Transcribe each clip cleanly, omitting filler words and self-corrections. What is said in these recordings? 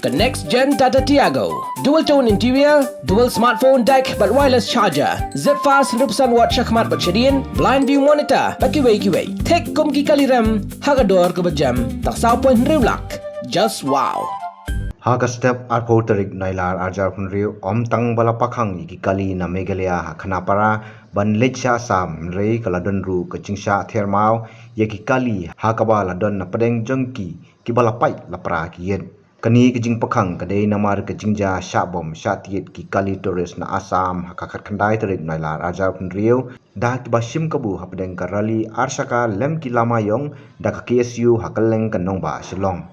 The next gen Tata Tiago. Dual tone interior, dual smartphone deck but wireless charger. Zip fast 100% watt syakmat bercedian, blind view monitor. Bagi way. Tek kum ki kali rem, hagador ke berjam. Tak saupoin riulak. Just wow. Haka step arpoterik nailar arjar punriu om tang bala pakhang iki kali na Meghalaya ha Khanapara ban lecha sam rei kaladon ru kechingsha thermau yeki kali hakaba ladon na pedeng jengki ki bala Pait lapra kiyen kani kijing pakhang kadai namar kejingja syabom syatiet ki kali tourist na Assam hakakat khandai terik nailar arjar punriu dah ki basim kabu ha pedeng karali arsaka lem ki lamayong da ka KSU hakaleng kanong ba Shillong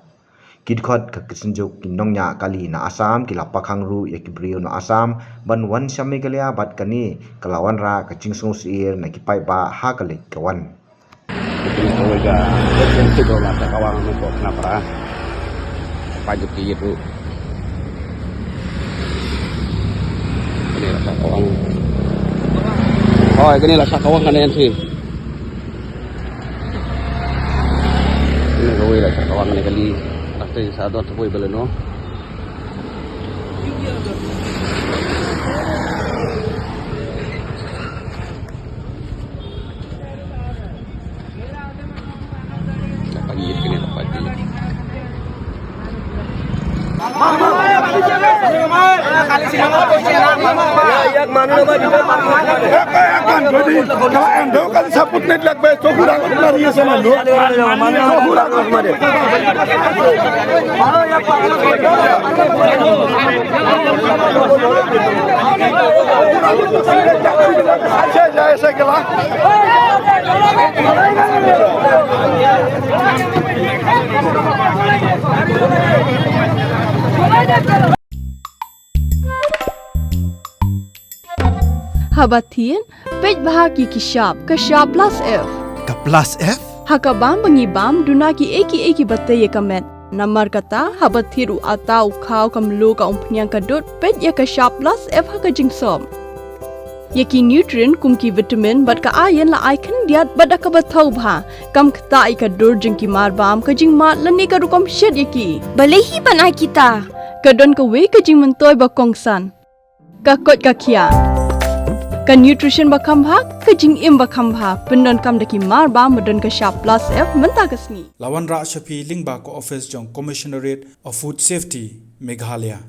Kidkot ke kesenjuk kinongnya kali na Assam kila pakhang ru ya kibriu na Assam ban wan syam Meghalaya bat kani kelawan ra kecing sungu Syier na ki Paidbah ha kalik kawan. Kyrwoh ga Jingkawang masa kawang untuk Khanapara. Pajak itu. Ini rasa kawang. Oh, ini rasa kawang kan yang sih. Ini Kyrwoh rasa kawang ni kali. Nanti saat itu boleh beli no. Pagi ini dapat ini. Habatin, Paidbah ki kishap, kashap plus F. Ka plus F? Hakabam bangibam dunaki eki batay kamet. Namar kata habathiru atau kau kamlu ka umpnyang kadut pet ya kashap plus F haka jingsom. Yaki nutrient kumki vitamin bat ka iron la icon diat bat ka bathau bha kam kta ka dur jingki marbam ka jing mat lani ka rukom shed yaki. Balehi banai kita. Kadon ka we ka jing mentoy ba kongsan. Ka kot ka kia. Ka nutrition bakam bhag ka jing im bakam bha pendon kam daki mar ba modon ka sharp plus F menta kasni Lawan ra shapi lingba ko office jong commissionerate of food safety Meghalaya